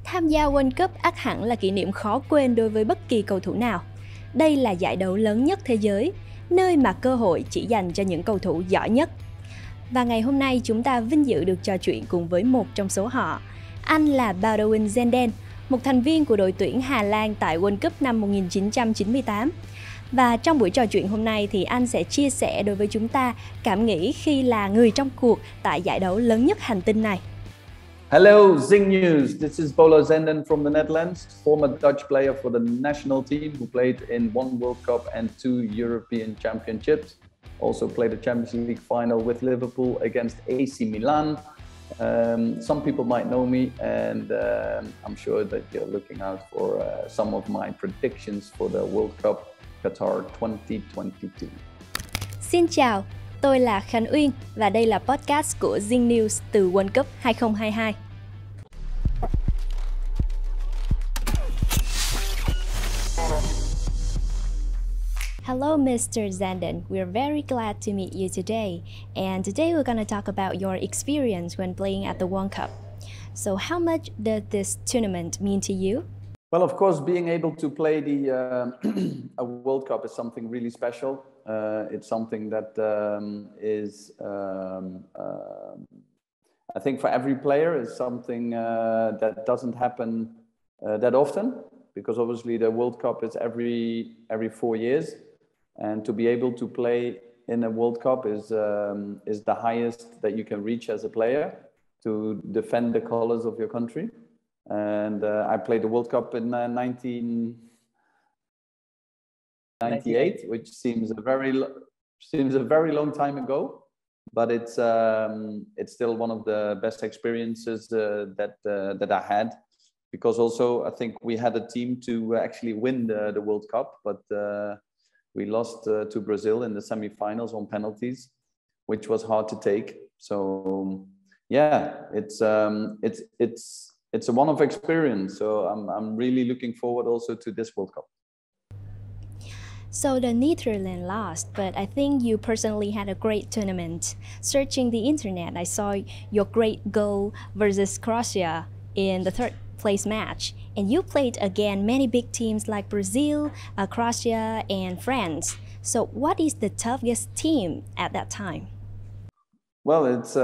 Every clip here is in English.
Tham gia World Cup ắt hẳn là kỷ niệm khó quên đối với bất kỳ cầu thủ nào. Đây là giải đấu lớn nhất thế giới, nơi mà cơ hội chỉ dành cho những cầu thủ giỏi nhất. Và ngày hôm nay chúng ta vinh dự được trò chuyện cùng với một trong số họ. Anh là Boudewijn Zenden, một thành viên của đội tuyển Hà Lan tại World Cup năm 1998. Và trong buổi trò chuyện hôm nay thì anh sẽ chia sẻ đối với chúng ta cảm nghĩ khi là người trong cuộc tại giải đấu lớn nhất hành tinh này. Hello, Zing News. This is Zenden from the Netherlands, former Dutch player for the national team who played in one World Cup and 2 European Championships. Also played a Champions League final with Liverpool against AC Milan. Some people might know me, and I'm sure that you're looking out for some of my predictions for the World Cup Qatar 2022. Xin chào, tôi là Uyên và đây là podcast của Zing News từ World Cup 2022. Hello, Mr. Zenden. We're very glad to meet you today. And today we're going to talk about your experience when playing at the World Cup. So how much does this tournament mean to you? Well, of course, being able to play a World Cup is something really special. It's something that I think for every player is something that doesn't happen that often, because obviously the World Cup is every 4 years. And to be able to play in a World Cup is the highest that you can reach as a player, to defend the colors of your country. And I played the World Cup in 1998, which seems a very long time ago, but it's still one of the best experiences that I had, because also I think we had a team to actually win the World Cup, but we lost to Brazil in the semi-finals on penalties, which was hard to take. So yeah, it's a one-off experience. So I'm really looking forward also to this World Cup. So the Netherlands lost, but I think you personally had a great tournament. Searching the internet, I saw your great goal versus Croatia in the third place match, and you played against many big teams like Brazil, Croatia, and France. So what is the toughest team at that time? Well, it's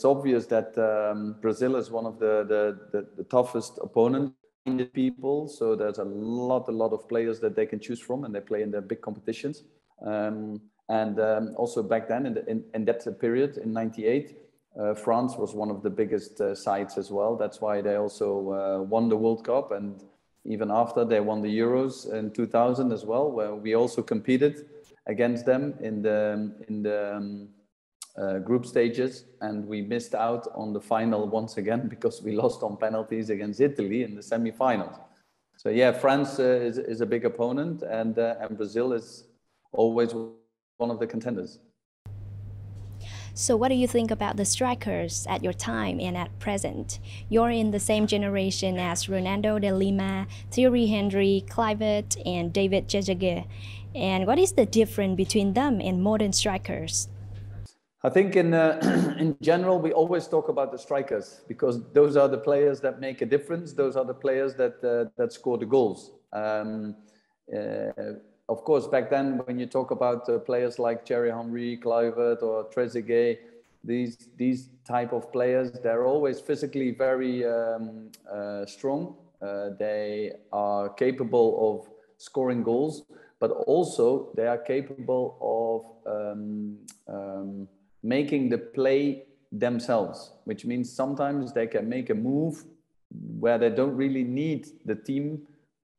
obvious that Brazil is one of the toughest opponents in the people. So there's a lot of players that they can choose from, and they play in the big competitions. Also back then in that period in '98. France was one of the biggest sides as well. That's why they also won the World Cup, and even after they won the Euros in 2000 as well, where we also competed against them in the group stages, and we missed out on the final once again because we lost on penalties against Italy in the semi-finals. So yeah, France is a big opponent, and Brazil is always one of the contenders. So what do you think about the strikers at your time and at present? You're in the same generation as Ronaldo de Lima, Thierry Henry, Kluivert, and David Trezeguet. And what is the difference between them and modern strikers? I think in general, we always talk about the strikers, because those are the players that make a difference. Those are the players that score the goals. Of course, back then, when you talk about players like Thierry Henry, Kluivert, or Trezeguet, these type of players, they're always physically very strong. They are capable of scoring goals, but also they are capable of making the play themselves, which means sometimes they can make a move where they don't really need the team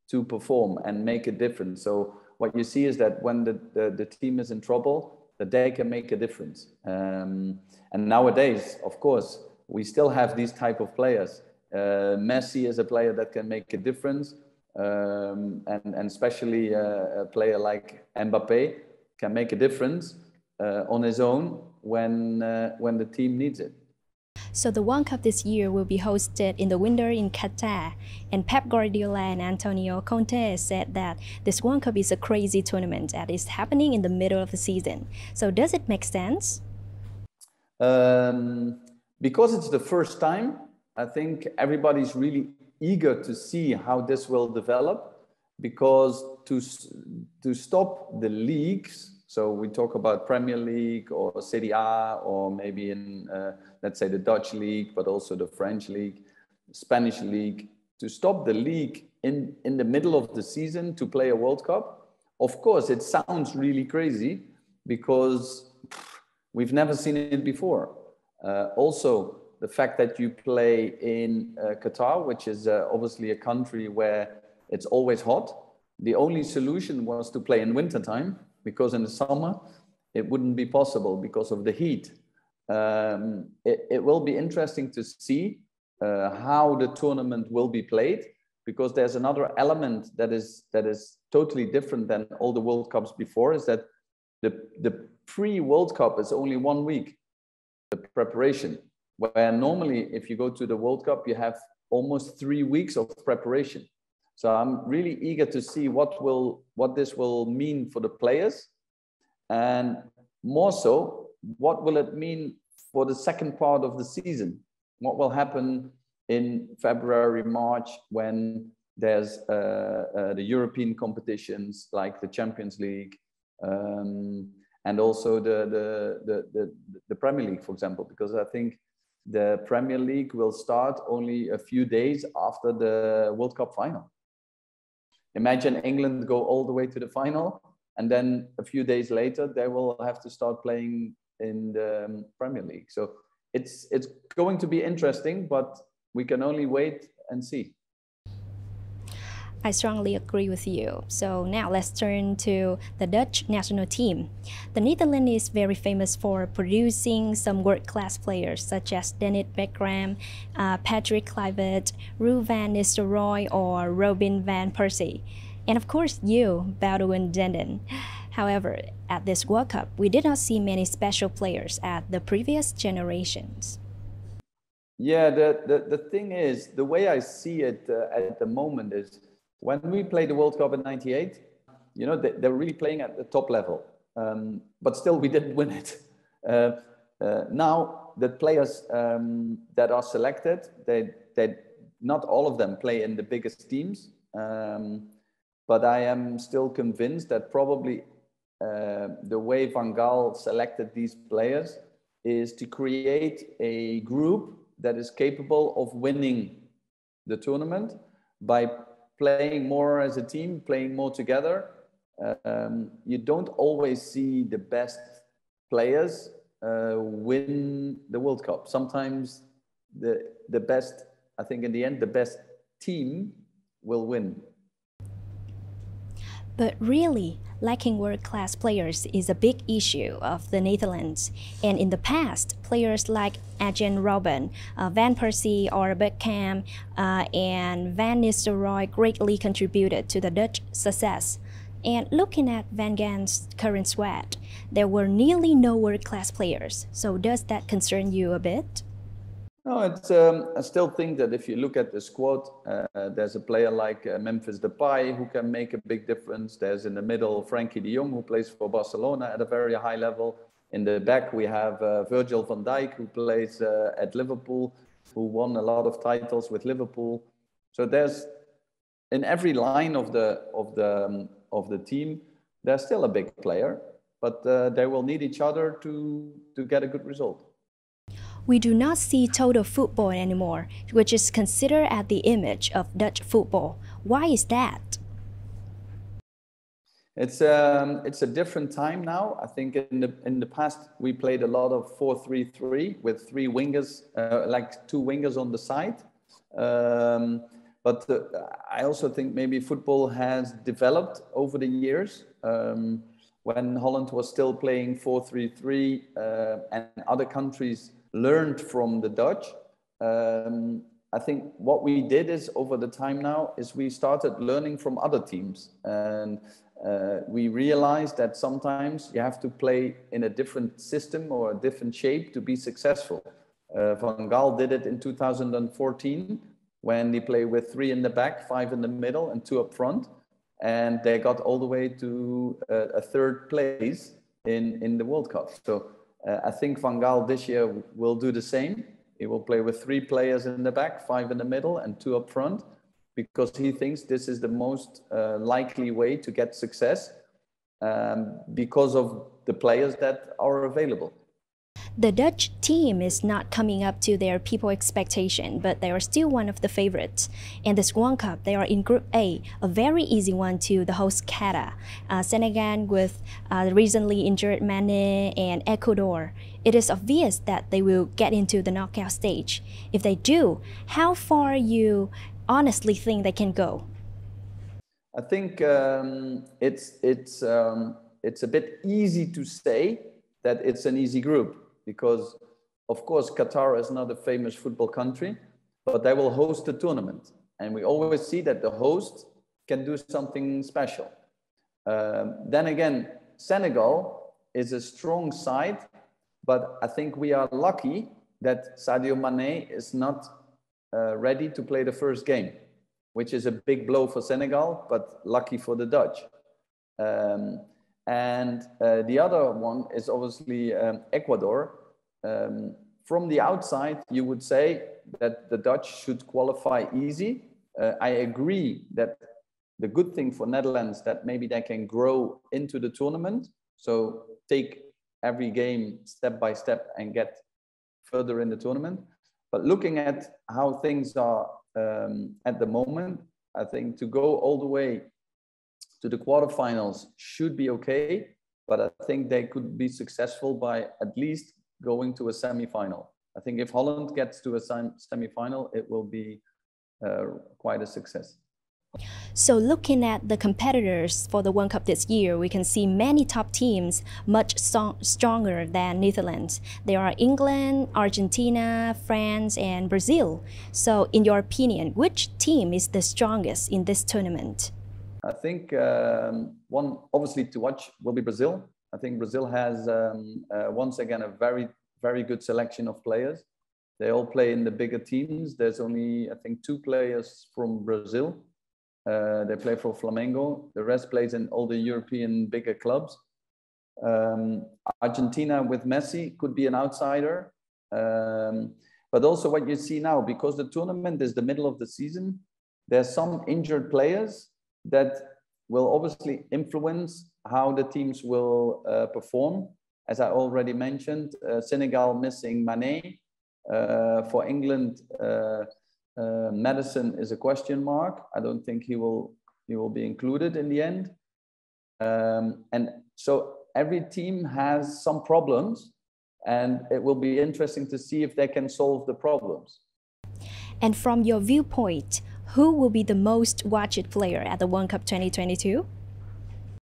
to perform and make a difference. So what you see is that when the team is in trouble, that they can make a difference. And nowadays, of course, we still have these type of players. Messi is a player that can make a difference, and especially a player like Mbappe can make a difference on his own when the team needs it. So the World Cup this year will be hosted in the winter in Qatar, and Pep Guardiola and Antonio Conte said that this World Cup is a crazy tournament that is happening in the middle of the season. So does it make sense? Because it's the first time, I think everybody's really eager to see how this will develop, because to stop the leagues, so we talk about Premier League or Serie A, or maybe in, let's say, the Dutch league, but also the French league, Spanish league, to stop the league in the middle of the season to play a World Cup. Of course, it sounds really crazy because we've never seen it before. Also, the fact that you play in Qatar, which is obviously a country where it's always hot. The only solution was to play in wintertime, because in the summer it wouldn't be possible because of the heat. It will be interesting to see how the tournament will be played, because there's another element that is totally different than all the World Cups before, is that the pre-World Cup is only 1 week, the preparation, where normally if you go to the World Cup, you have almost 3 weeks of preparation. So I'm really eager to see what this will mean for the players, and more so, what will it mean for the second part of the season? What will happen in February, March, when there's the European competitions like the Champions League, and also the Premier League, for example, because I think the Premier League will start only a few days after the World Cup final. Imagine England go all the way to the final, and then a few days later, they will have to start playing in the Premier League. So it's going to be interesting, but we can only wait and see. I strongly agree with you. So now let's turn to the Dutch national team. The Netherlands is very famous for producing some world-class players such as Dennis Bergkamp, Patrick Kluivert, Ruud van Nistelrooy, or Robin van Persie. And of course you, Boudewijn, Zenden. However, at this World Cup, we did not see many special players at the previous generations. Yeah, the thing is, the way I see it at the moment is, when we played the World Cup in '98, you know, they're really playing at the top level, but still we didn't win it. Now the players that are selected, they not all of them play in the biggest teams, but I am still convinced that probably the way Van Gaal selected these players is to create a group that is capable of winning the tournament by playing more as a team, playing more together. You don't always see the best players win the World Cup. Sometimes the best, I think in the end, the best team will win. But really, lacking world-class players is a big issue of the Netherlands. And in the past, players like Arjen Robben, Van Persie or Bergkamp, and Van Nistelrooy greatly contributed to the Dutch success. And looking at Van Gaal's current squad, there were nearly no world-class players. So does that concern you a bit? No, I still think that if you look at the squad, there's a player like Memphis Depay who can make a big difference. There's in the middle Frankie de Jong, who plays for Barcelona at a very high level. In the back we have Virgil van Dijk, who plays at Liverpool, who won a lot of titles with Liverpool. So there's in every line of the team, there's still a big player, but they will need each other to get a good result. We do not see total football anymore, which is considered as the image of Dutch football. Why is that? It's a different time now. I think in the past we played a lot of 4-3-3 with 3 wingers, like 2 wingers on the side. But I also think maybe football has developed over the years. When Holland was still playing 4-3-3 and other countries learned from the Dutch. I think what we did is over the time now is we started learning from other teams, and we realized that sometimes you have to play in a different system or a different shape to be successful. Van Gaal did it in 2014 when they play with 3 in the back, 5 in the middle and 2 up front, and they got all the way to a 3rd place in the World Cup. So I think Van Gaal this year will do the same. He will play with 3 players in the back, 5 in the middle, and 2 up front, because he thinks this is the most likely way to get success because of the players that are available. The Dutch team is not coming up to their people's expectation, but they are still one of the favorites. In this World Cup, they are in Group A very easy one to the host Qatar, Senegal with recently injured Mane, and Ecuador. It is obvious that they will get into the knockout stage. If they do, how far you honestly think they can go? I think it's a bit easy to say that it's an easy group, because of course Qatar is not a famous football country, but they will host the tournament, and we always see that the host can do something special. Then again, Senegal is a strong side, but I think we are lucky that Sadio Mane is not ready to play the first game, which is a big blow for Senegal, but lucky for the Dutch. And the other one is obviously Ecuador. From the outside, you would say that the Dutch should qualify easy. I agree that the good thing for Netherlands that maybe they can grow into the tournament. So take every game step by step and get further in the tournament. But looking at how things are at the moment, I think to go all the way to the quarterfinals should be okay, but I think they could be successful by at least going to a semi-final. I think if Holland gets to a semi-final, it will be quite a success. So looking at the competitors for the World Cup this year, we can see many top teams much stronger than Netherlands. There are England, Argentina, France, and Brazil. So in your opinion, which team is the strongest in this tournament? I think one obviously to watch will be Brazil. I think Brazil has once again a very, very good selection of players. They all play in the bigger teams. There's only, I think, 2 players from Brazil. They play for Flamengo. The rest plays in all the European bigger clubs. Argentina with Messi could be an outsider. But also what you see now, because the tournament is the middle of the season, there's some injured players that will obviously influence how the teams will perform. As I already mentioned, Senegal missing Mane. For England, Maddison is a question mark. I don't think he will be included in the end. And so every team has some problems, and it will be interesting to see if they can solve the problems. And from your viewpoint, who will be the most watched player at the World Cup 2022?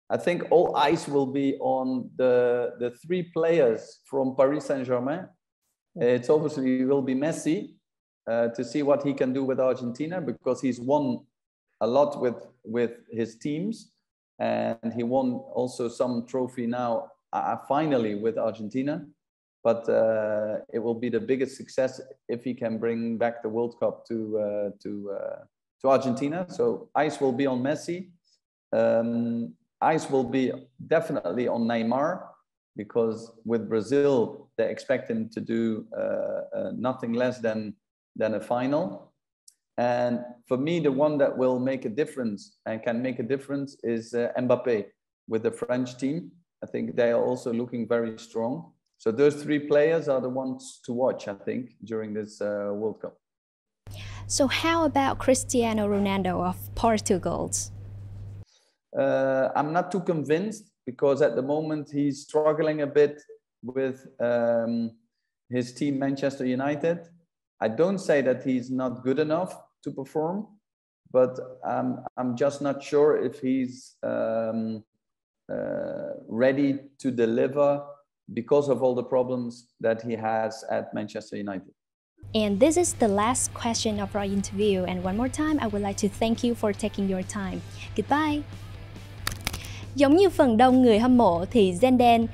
I think all eyes will be on the 3 players from Paris Saint-Germain. It's obviously will be Messi, to see what he can do with Argentina, because he's won a lot with his teams, and he won also some trophy now finally with Argentina. But it will be the biggest success if he can bring back the World Cup to Argentina. So eyes will be on Messi. Eyes will be definitely on Neymar, because with Brazil they expect him to do nothing less than a final. And for me, the one that will make a difference and can make a difference is Mbappe with the French team. I think they are also looking very strong. So those 3 players are the ones to watch, I think, during this World Cup. So how about Cristiano Ronaldo of Portugal? I'm not too convinced, because at the moment he's struggling a bit with his team Manchester United. I don't say that he's not good enough to perform, but I'm just not sure if he's ready to deliver because of all the problems that he has at Manchester United. And this is the last question of our interview. And one more time, I would like to thank you for taking your time. Goodbye. Giống như phần đông người hâm mộ thì Zenden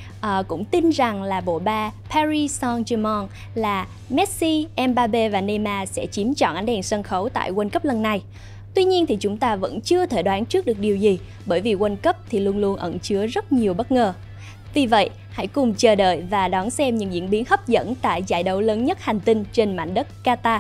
cũng tin rằng là bộ ba Paris Saint-Germain là Messi, Mbappe và Neymar sẽ chiếm trọn ánh đèn sân khấu tại World Cup lần này. Tuy nhiên thì chúng ta vẫn chưa thể đoán trước được điều gì, bởi vì World Cup thì luôn luôn ẩn chứa rất nhiều bất ngờ. Vì vậy, hãy cùng chờ đợi và đón xem những diễn biến hấp dẫn tại giải đấu lớn nhất hành tinh trên mảnh đất Qatar.